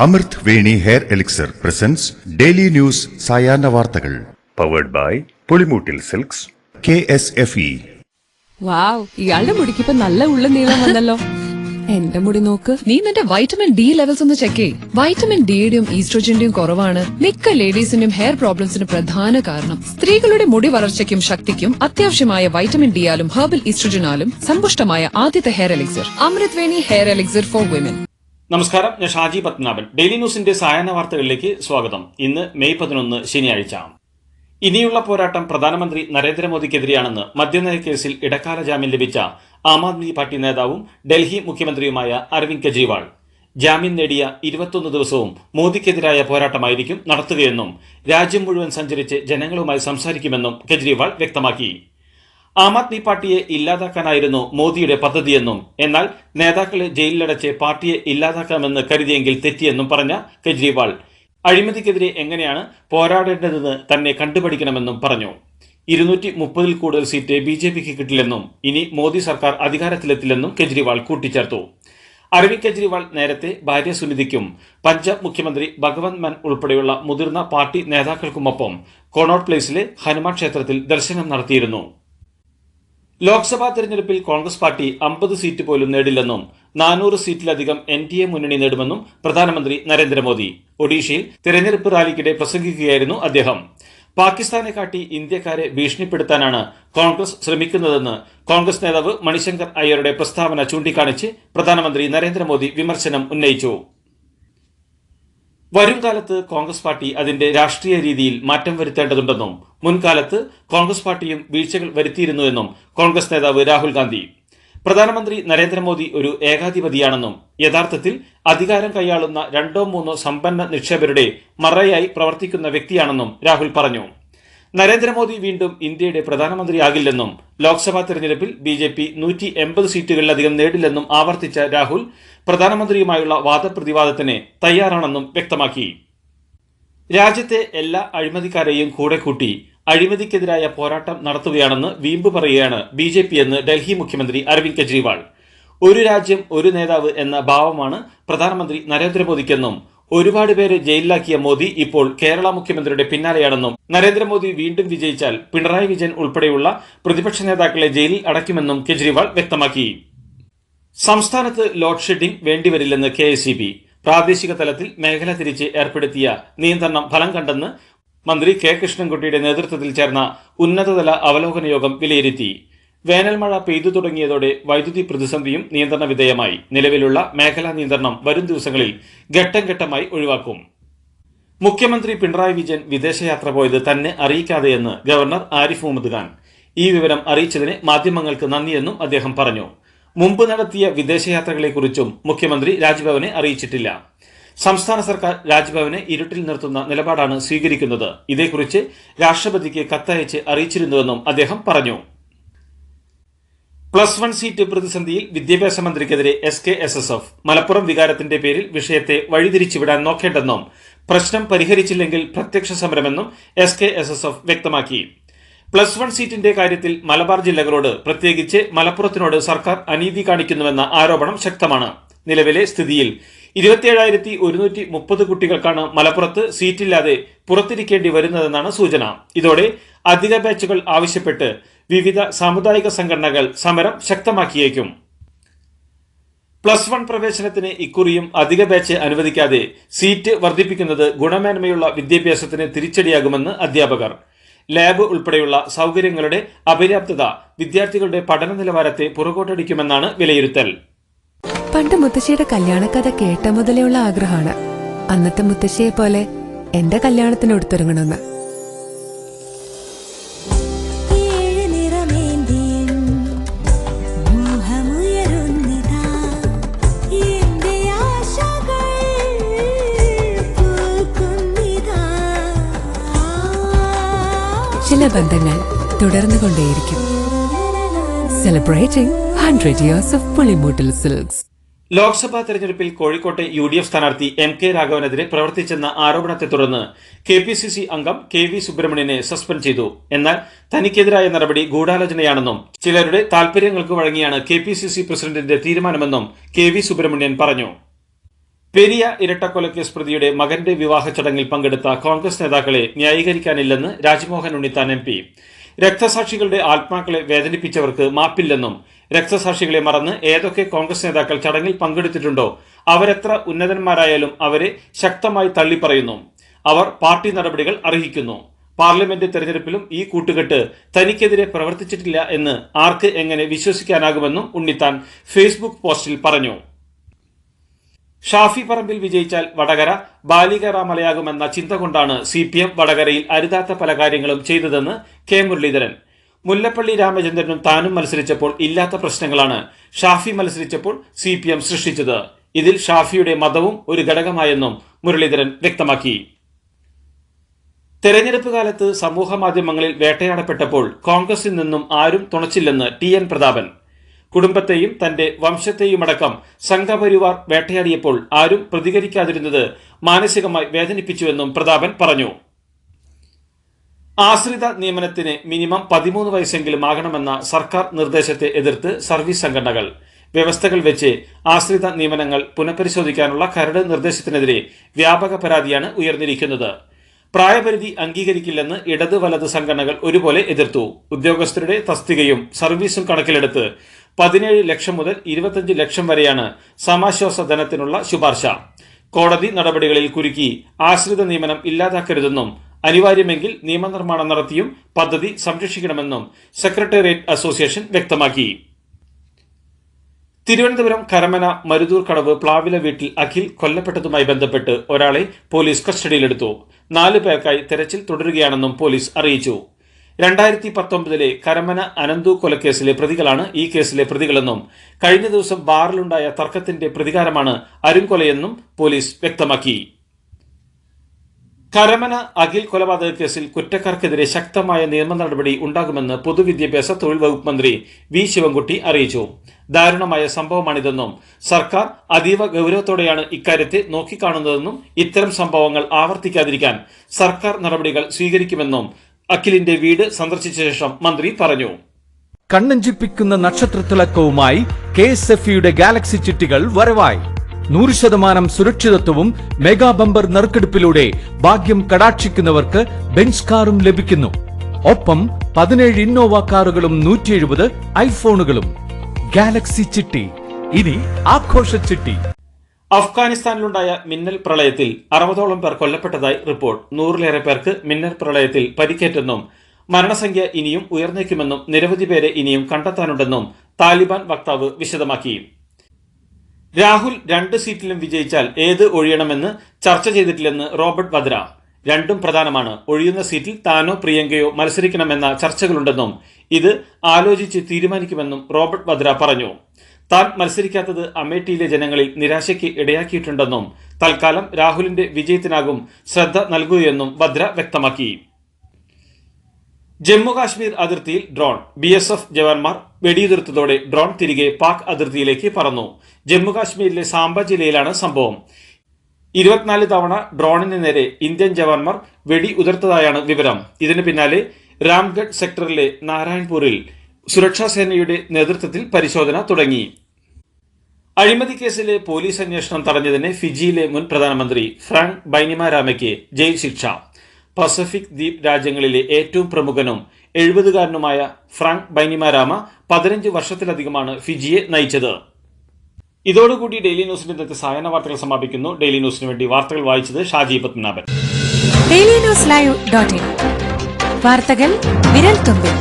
അമൃത് Veni hair elixir presents daily news സായാഹ്ന വാർത്തകൾ powered by Pulimoottil Silks KSFE. Wow, ഇയാളുടെ മുടിക്കിപ്പോ നല്ല ഉള്ള നീളം വന്നല്ലോ. എന്റെ മുടി നോക്ക്. നീ നിന്റെ വൈറ്റമിൻ ഡി ലെവൽസ് ഒന്ന് ചെക്ക് ചെയ്യ്. വൈറ്റമിൻ ഡിയുടെയും ഈസ്ട്രോജന്റെയും കുറവാണ് മിക്ക ലേഡീസിന്റെയും ഹെയർ പ്രോബ്ലംസിന് പ്രധാന കാരണം. സ്ത്രീകളുടെ മുടി വളർച്ചയ്ക്കും ശക്തിക്കും അത്യാവശ്യമായ വൈറ്റമിൻ ഡിയാലും ഹെർബൽ ഈസ്ട്രോജനാലും സമ്പുഷ്ടമായ ആദ്യത്തെ hair elixir Amrit Veni hair elixir for women. നമസ്കാരം, ഞാൻ ഷാജി പത്മനാഭൻ. ഡെയിലി ന്യൂസിന്റെ സായാഹ്ന വാർത്തകളിലേക്ക് സ്വാഗതം. ഇന്ന് മെയ് 11 ശനിയാഴ്ച. ഇനിയുള്ള പോരാട്ടം പ്രധാനമന്ത്രി നരേന്ദ്രമോദിക്കെതിരെയാണെന്ന് മദ്യനയ കേസിൽ ഇടക്കാല ജാമ്യം ലഭിച്ച ആം ആദ്മി പാർട്ടി നേതാവും ഡൽഹി മുഖ്യമന്ത്രിയുമായ അരവിന്ദ് കെജ്രിവാൾ ജാമ്യം നേടിയ 21 ദിവസവും മോദിക്കെതിരായ പോരാട്ടമായിരിക്കും നടത്തുകയെന്നും രാജ്യം മുഴുവൻ സഞ്ചരിച്ച് ജനങ്ങളുമായി സംസാരിക്കുമെന്നും കെജ്രിവാൾ വ്യക്തമാക്കി. ആം ആദ്മി പാർട്ടിയെ ഇല്ലാതാക്കാനായിരുന്നു മോദിയുടെ പദ്ധതിയെന്നും എന്നാൽ നേതാക്കളെ ജയിലിലടച്ച് പാർട്ടിയെ ഇല്ലാതാക്കാമെന്ന് കരുതിയെങ്കിൽ തെറ്റിയെന്നും പറഞ്ഞ കെജ്രിവാൾ അഴിമതിക്കെതിരെ എങ്ങനെയാണ് പോരാടേണ്ടതെന്ന് തന്നെ കണ്ടുപഠിക്കണമെന്നും പറഞ്ഞു. 230-ൽ കൂടുതൽ സീറ്റ് BJPക്ക് കിട്ടില്ലെന്നും ഇനി മോദി സർക്കാർ അധികാരത്തിലെത്തില്ലെന്നും കെജ്രിവാൾ കൂട്ടിച്ചേർത്തു. അരവിന്ദ് കെജ്രിവാൾ നേരത്തെ ഭാര്യ സുനിധിക്കും പഞ്ചാബ് മുഖ്യമന്ത്രി ഭഗവന്ത് മാൻ ഉൾപ്പെടെയുള്ള മുതിർന്ന പാർട്ടി നേതാക്കൾക്കുമൊപ്പം കൊണോട്ട് പ്ലേസിലെ ഹനുമാൻ ക്ഷേത്രത്തിൽ ദർശനം നടത്തിയിരുന്നു. ലോക്സഭാ തെരഞ്ഞെടുപ്പിൽ കോൺഗ്രസ് പാർട്ടി 50 സീറ്റ് പോലും നേടില്ലെന്നും 400 സീറ്റിലധികം NDA മുന്നണി നേടുമെന്നും പ്രധാനമന്ത്രി നരേന്ദ്രമോദി ഒഡീഷയിൽ തെരഞ്ഞെടുപ്പ് റാലിക്കിടെ പ്രസംഗിക്കുകയായിരുന്നു അദ്ദേഹം. പാകിസ്ഥാനെ കാട്ടി ഇന്ത്യക്കാരെ ഭീഷണിപ്പെടുത്താനാണ് കോൺഗ്രസ് ശ്രമിക്കുന്നതെന്ന് കോൺഗ്രസ് നേതാവ് മണിശങ്കർ അയ്യരുടെ പ്രസ്താവന ചൂണ്ടിക്കാണിച്ച് പ്രധാനമന്ത്രി നരേന്ദ്രമോദി വിമർശനം ഉന്നയിച്ചു. വരും കാലത്ത് കോൺഗ്രസ് പാർട്ടി അതിന്റെ രാഷ്ട്രീയ രീതിയിൽ മാറ്റം വരുത്തേണ്ടതുണ്ടെന്നും മുൻകാലത്ത് കോൺഗ്രസ് പാർട്ടിയും വീഴ്ചകൾ വരുത്തിയിരുന്നുവെന്നും കോൺഗ്രസ് നേതാവ് രാഹുൽ ഗാന്ധി. പ്രധാനമന്ത്രി നരേന്ദ്രമോദി ഒരു ഏകാധിപതിയാണെന്നും യഥാർത്ഥത്തിൽ അധികാരം കൈയാളുന്ന 2-3 സമ്പന്ന നിക്ഷേപരുടെ മറയായി പ്രവർത്തിക്കുന്ന വ്യക്തിയാണെന്നും രാഹുൽ പറഞ്ഞു. നരേന്ദ്രമോദി വീണ്ടും ഇന്ത്യയുടെ പ്രധാനമന്ത്രിയാകില്ലെന്നും ലോക്സഭാ തെരഞ്ഞെടുപ്പിൽ BJP 180 സീറ്റുകളിലധികം നേടില്ലെന്നും ആവർത്തിച്ച രാഹുൽ പ്രധാനമന്ത്രിയുമായുള്ള വാദപ്രതിവാദത്തിന് തയ്യാറാണെന്നും വ്യക്തമാക്കി. രാജ്യത്തെ എല്ലാ അഴിമതിക്കാരെയും കൂടെ കൂട്ടി അഴിമതിക്കെതിരായ പോരാട്ടം നടത്തുകയാണെന്ന് വീമ്പ് പറയുകയാണ് BJP എന്ന് ഡൽഹി മുഖ്യമന്ത്രി അരവിന്ദ് കെജ്രിവാൾ. ഒരു രാജ്യം ഒരു നേതാവ് എന്ന ഭാവമാണ് പ്രധാനമന്ത്രി നരേന്ദ്രമോദിക്കെന്നും ഒരുപാട് പേരെ ജയിലിലാക്കിയ മോദി ഇപ്പോൾ കേരള മുഖ്യമന്ത്രിയുടെ പിന്നാലെയാണെന്നും നരേന്ദ്രമോദി വീണ്ടും വിജയിച്ചാൽ പിണറായി വിജയൻ ഉൾപ്പെടെയുള്ള പ്രതിപക്ഷ നേതാക്കളെ ജയിലിൽ അടയ്ക്കുമെന്നും കെജ്രിവാൾ വ്യക്തമാക്കി. സംസ്ഥാനത്ത് ലോഡ് ഷെഡിംഗ് വേണ്ടിവരില്ലെന്ന് KSEB. പ്രാദേശിക തലത്തിൽ മേഖല തിരിച്ച് ഏർപ്പെടുത്തിയ നിയന്ത്രണം ഫലം കണ്ടെന്ന് മന്ത്രി K. കൃഷ്ണൻകുട്ടിയുടെ നേതൃത്വത്തിൽ ചേർന്ന ഉന്നതതല അവലോകന യോഗം വിലയിരുത്തി. വേനൽമഴ പെയ്തു തുടങ്ങിയതോടെ വൈദ്യുതി പ്രതിസന്ധിയും നിയന്ത്രണ വിധേയമായി. നിലവിലുള്ള മേഖലാ നിയന്ത്രണം വരും ദിവസങ്ങളിൽ ഘട്ടം ഘട്ടമായി ഒഴിവാക്കും. മുഖ്യമന്ത്രി പിണറായി വിജയൻ വിദേശയാത്ര പോയത് തന്നെ അറിയിക്കാതെയെന്ന് ഗവർണർ ആരിഫ് മുഹമ്മദ് ഖാൻ. ഈ വിവരം അറിയിച്ചതിന് മാധ്യമങ്ങൾക്ക് നന്ദിയെന്നും അദ്ദേഹം പറഞ്ഞു. മുമ്പ് നടത്തിയ വിദേശയാത്രകളെക്കുറിച്ചും മുഖ്യമന്ത്രി രാജ്ഭവനെ അറിയിച്ചിട്ടില്ല. സംസ്ഥാന സർക്കാർ രാജ്ഭവനെ ഇരുട്ടിൽ നിർത്തുന്ന നിലപാടാണ് സ്വീകരിക്കുന്നത്. ഇതേക്കുറിച്ച് രാഷ്ട്രപതിക്ക് കത്തയച്ച് അറിയിച്ചിരുന്നുവെന്നും അദ്ദേഹം പറഞ്ഞു. +1 സീറ്റ് പ്രതിസന്ധിയിൽ വിദ്യാഭ്യാസ മന്ത്രിക്കെതിരെ SKSSF. മലപ്പുറം വികാരത്തിന്റെ പേരിൽ വിഷയത്തെ വഴിതിരിച്ചുവിടാൻ നോക്കേണ്ടെന്നും പ്രശ്നം പരിഹരിച്ചില്ലെങ്കിൽ പ്രത്യക്ഷ സമരമെന്നും SKSSF വ്യക്തമാക്കി. +1 സീറ്റിന്റെ കാര്യത്തിൽ മലബാർ ജില്ലകളോട്, പ്രത്യേകിച്ച് മലപ്പുറത്തിനോട് സർക്കാർ അനീതി കാണിക്കുന്നുവെന്ന ആരോപണം ശക്തമാണ്. നിലവിലെ സ്ഥിതിയിൽ 27,130 കുട്ടികൾക്കാണ് മലപ്പുറത്ത് സീറ്റില്ലാതെ പുറത്തിരിക്കേണ്ടി വരുന്നതെന്നാണ് സൂചന. ഇതോടെ അധിക ബാച്ചുകൾ ആവശ്യപ്പെട്ട് വിവിധ സാമുദായിക സംഘടനകൾ സമരം ശക്തമാക്കിയേക്കും. +1 പ്രവേശനത്തിന് ഇക്കുറിയും അധിക ബാച്ച് അനുവദിക്കാതെ സീറ്റ് വർദ്ധിപ്പിക്കുന്നത് ഗുണമേന്മയുള്ള വിദ്യാഭ്യാസത്തിന് തിരിച്ചടിയാകുമെന്ന് അധ്യാപകർ. ലാബ് ഉൾപ്പെടെയുള്ള സൗകര്യങ്ങളുടെ അപര്യാപ്തത വിദ്യാർത്ഥികളുടെ പഠന നിലവാരത്തെ പുറകോട്ടടിക്കുമെന്നാണ് വിലയിരുത്തൽ. പണ്ട് മുത്തശ്ശിയുടെ കല്യാണക്കഥ കേട്ട മുതലെയുള്ള ആഗ്രഹമാണ് അന്നത്തെ മുത്തശ്ശിയെ പോലെ എന്റെ കല്യാണത്തിന് എടുത്തൊരുങ്ങണമെന്ന്. ചില ബന്ധങ്ങൾ തുടർന്നുകൊണ്ടേയിരിക്കും. Celebrating 100 years of Pulimoottil silks. Lok Sabha തെരഞ്ഞെടുപ്പിൽ കോഴിക്കോട്ടെ UDF സ്ഥാനാർത്ഥി MK രാഘവനെതിരെ പ്രവർത്തിച്ചെന്ന ആരോപണത്തെ തുടർന്ന് KPCC അംഗം KV സുബ്രഹ്മണ്യനെ സസ്പെൻഡ് ചെയ്തു. എന്നാൽ തനിക്കെതിരായ നടപടി ഗൂഢാലോചനയാണെന്നും ചിലരുടെ താൽപര്യങ്ങൾക്ക് വഴങ്ങിയാണ് KPCC പ്രസിഡന്റിന്റെ തീരുമാനമെന്നും KV സുബ്രഹ്മണ്യൻ പറഞ്ഞു. പെരിയ ഇരട്ടക്കൊലക്കേസ് പ്രതിയുടെ മകന്റെ വിവാഹ ചടങ്ങിൽ പങ്കെടുത്ത കോൺഗ്രസ് നേതാക്കളെ ന്യായീകരിക്കാനില്ലെന്ന് രാജ്മോഹൻ ഉണ്ണിത്താൻ MP. രക്തസാക്ഷികളുടെ ആത്മാക്കളെ വേദനിപ്പിച്ചവർക്ക് മാപ്പില്ലെന്നും രക്തസാക്ഷികളെ മറന്ന് ഏതൊക്കെ കോൺഗ്രസ് നേതാക്കൾ ചടങ്ങിൽ പങ്കെടുത്തിട്ടുണ്ടോ അവരെത്ര ഉന്നതന്മാരായാലും അവരെ ശക്തമായി തള്ളിപ്പറയുന്നു. അവർ പാർട്ടി നടപടികൾ അർഹിക്കുന്നു. പാർലമെന്റ് തെരഞ്ഞെടുപ്പിലും ഈ കൂട്ടുകെട്ട് തനിക്കെതിരെ പ്രവർത്തിച്ചിട്ടില്ല എന്ന് ആർക്ക് എങ്ങനെ വിശ്വസിക്കാനാകുമെന്നും ഉണ്ണിത്താൻ ഫേസ്ബുക്ക് പോസ്റ്റിൽ പറഞ്ഞു. ഷാഫി പറമ്പിൽ വിജയിച്ചാൽ വടകര ബാലികറാമലയാകുമെന്ന ചിന്ത കൊണ്ടാണ് CPM വടകരയിൽ അരുതാത്ത പല കാര്യങ്ങളും ചെയ്തതെന്ന് K. മുരളീധരൻ. മുല്ലപ്പള്ളി രാമചന്ദ്രനും താനും മത്സരിച്ചപ്പോൾ ഇല്ലാത്ത പ്രശ്നങ്ങളാണ് ഷാഫി മത്സരിച്ചപ്പോൾ CPM സൃഷ്ടിച്ചത്. ഇതിൽ ഷാഫിയുടെ മതവും ഒരു ഘടകമായെന്നും മുരളീധരൻ വ്യക്തമാക്കി. തെരഞ്ഞെടുപ്പ് കാലത്ത് സമൂഹ മാധ്യമങ്ങളിൽ വേട്ടയാടപ്പെട്ടപ്പോൾ കോൺഗ്രസിൽ നിന്നും ആരും തുണച്ചില്ലെന്ന് TN പ്രതാപൻ. കുടുംബത്തെയും തന്റെ വംശത്തെയുമടക്കം സംഘപരിവാർ വേട്ടയാടിയപ്പോൾ ആരും പ്രതികരിക്കാതിരുന്നത് മാനസികമായി വേദനിപ്പിച്ചുവെന്നും പ്രതാപൻ പറഞ്ഞു. ആശ്രിത നിയമനത്തിന് മിനിമം 13 വയസ്സെങ്കിലും ആകണമെന്ന സർക്കാർ നിർദ്ദേശത്തെ എതിർത്ത് സർവീസ് സംഘടനകൾ. വ്യവസ്ഥകൾ വെച്ച് ആശ്രിത നിയമനങ്ങൾ പുനഃപരിശോധിക്കാനുള്ള കരട് നിർദ്ദേശത്തിനെതിരെ വ്യാപക പരാതിയാണ് ഉയർന്നിരിക്കുന്നത്. പ്രായപരിധി അംഗീകരിക്കില്ലെന്ന് ഇടത് വലത് സംഘടനകൾ ഒരുപോലെ എതിർത്തു. ഉദ്യോഗസ്ഥരുടെ തസ്തികയും സർവീസും കണക്കിലെടുത്ത് 17 ലക്ഷം മുതൽ 25 ലക്ഷം വരെയാണ് സമാശ്വാസ ധനത്തിനുള്ള ശുപാർശ. കോടതി നടപടികളിൽ കുരുക്കി ആശ്രിത നിയമനം ഇല്ലാതാക്കരുതെന്നും അനിവാര്യമെങ്കിൽ നിയമനിർമ്മാണം നടത്തിയും പദ്ധതി സംരക്ഷിക്കണമെന്നും സെക്രട്ടേറിയറ്റ് അസോസിയേഷൻ വ്യക്തമാക്കി. തിരുവനന്തപുരം കരമന മരുതൂർ കടവ് പ്ലാവില വീട്ടിൽ അഖിൽ കൊല്ലപ്പെട്ടതുമായി ബന്ധപ്പെട്ട് ഒരാളെ പോലീസ് കസ്റ്റഡിയിലെടുത്തു. 4 പേർക്കായി തെരച്ചിൽ തുടരുകയാണെന്നും പോലീസ് അറിയിച്ചു. 2019 കരമന അനന്തു കൊലക്കേസിലെ പ്രതികളാണ് ഈ കേസിലെ പ്രതികളെന്നും കഴിഞ്ഞ ദിവസം ബാറിലുണ്ടായ തർക്കത്തിന്റെ പ്രതികാരമാണ് അരുംകൊലയെന്നും പോലീസ് വ്യക്തമാക്കി. കരമന അഖിൽ കൊലപാതക കേസിൽ കുറ്റക്കാർക്കെതിരെ ശക്തമായ നിയമ നടപടി ഉണ്ടാകുമെന്ന് പൊതുവിദ്യാഭ്യാസ തൊഴിൽ വകുപ്പ് മന്ത്രി V. ശിവൻകുട്ടി അറിയിച്ചു. ദാരുണമായ സംഭവമാണിതെന്നും സർക്കാർ അതീവ ഗൌരവത്തോടെയാണ് ഇക്കാര്യത്തെ നോക്കിക്കാണുന്നതെന്നും ഇത്തരം സംഭവങ്ങൾ ആവർത്തിക്കാതിരിക്കാൻ സർക്കാർ നടപടികൾ സ്വീകരിക്കുമെന്നും അഖിലിന്റെ വീട് സന്ദർശിച്ച ശേഷം മന്ത്രി പറഞ്ഞു. കണ്ണഞ്ചിപ്പിക്കുന്ന നക്ഷത്രത്തിളക്കവുമായി KSFEയുടെ ഗാലക്സി ചിട്ടികൾ വരവായി. 100% സുരക്ഷിതത്വവും മെഗാ ബമ്പർ നറുക്കെടുപ്പിലൂടെ ഭാഗ്യം കടാക്ഷിക്കുന്നവർക്ക് ബെൻസ് കാറും ലഭിക്കുന്നു. ഒപ്പം 17 ഇന്നോവ കാറുകളും 170 ഐഫോണുകളും. ഗാലക്സി ചിട്ടി ഇനി ആഘോഷ ചിട്ടി. അഫ്ഗാനിസ്ഥാനിലുണ്ടായ മിന്നൽ പ്രളയത്തിൽ 60ഓളം പേർ കൊല്ലപ്പെട്ടതായി റിപ്പോർട്ട്. 100ലേറെ പേർക്ക് മിന്നൽ പ്രളയത്തിൽ പരിക്കേറ്റെന്നും മരണസംഖ്യ ഇനിയും ഉയർന്നേക്കുമെന്നും നിരവധി പേരെ ഇനിയും കണ്ടെത്താനുണ്ടെന്നും താലിബാൻ വക്താവ് വിശദമാക്കി. രാഹുൽ 2 സീറ്റിലും വിജയിച്ചാൽ ഏത് ഒഴിയണമെന്ന് ചർച്ച ചെയ്തിട്ടില്ലെന്ന് റോബർട്ട് വദ്ര. രണ്ടും പ്രധാനമാണ്. ഒഴിയുന്ന സീറ്റിൽ താനോ പ്രിയങ്കയോ മത്സരിക്കണമെന്ന ചർച്ചകളുണ്ടെന്നും ഇത് ആലോചിച്ച് തീരുമാനിക്കുമെന്നും റോബർട്ട് വദ്ര പറഞ്ഞു. താൻ മത്സരിക്കാത്തത് അമേഠിയിലെ ജനങ്ങളിൽ നിരാശയ്ക്ക് ഇടയാക്കിയിട്ടുണ്ടെന്നും തൽക്കാലം രാഹുലിന്റെ വിജയത്തിനാകും ശ്രദ്ധ നൽകുകയെന്നും വദ്ര വ്യക്തമാക്കി. ജമ്മുകാശ്മീർ അതിർത്തിയിൽ ഡ്രോൺ. BSF ജവാന്മാർ വെടിയുതിർത്തതോടെ ഡ്രോൺ തിരികെ പാക് അതിർത്തിയിലേക്ക് പറന്നു. ജമ്മുകാശ്മീരിലെ സാംബ ജില്ലയിലാണ് സംഭവം. 24 തവണ ഡ്രോണിന് നേരെ ഇന്ത്യൻ ജവാന്മാർ വെടി ഉതിർത്തതായാണ് വിവരം. ഇതിന് പിന്നാലെ രാംഗഡ് സെക്ടറിലെ നാരായൺപൂരിൽ സുരക്ഷാ സേനയുടെ നേതൃത്വത്തിൽ പരിശോധന തുടങ്ങി. അഴിമതി കേസിലെ പോലീസ് അന്വേഷണം തടഞ്ഞതിന് ഫിജിയിലെ മുൻ പ്രധാനമന്ത്രി ഫ്രാങ്ക് ബൈനിമാരാമയ്ക്ക് ജയിൽ ശിക്ഷ. പസഫിക് ദ്വീപ് രാജ്യങ്ങളിലെ ഏറ്റവും പ്രമുഖനും 70കാരനുമായ ഫ്രാങ്ക് ബൈനിമാരാമ 15 വർഷത്തിലധികമാണ് ഫിജിയെ നയിച്ചത്. ഇതോടുകൂടി ഡെയിലി ന്യൂസിന്റെ ഇന്നത്തെ സായാഹ്ന വാർത്തകൾ സമാപിക്കുന്നു. ഡെയിലി ന്യൂസിന് വേണ്ടി വാർത്തകൾ വായിച്ചത് ഷാജി പത്മനാഭൻ. ഡെയിലി ന്യൂസ് ലൈവ്.in വാർത്തകൾ വിരൽ തുമ്പിൽ.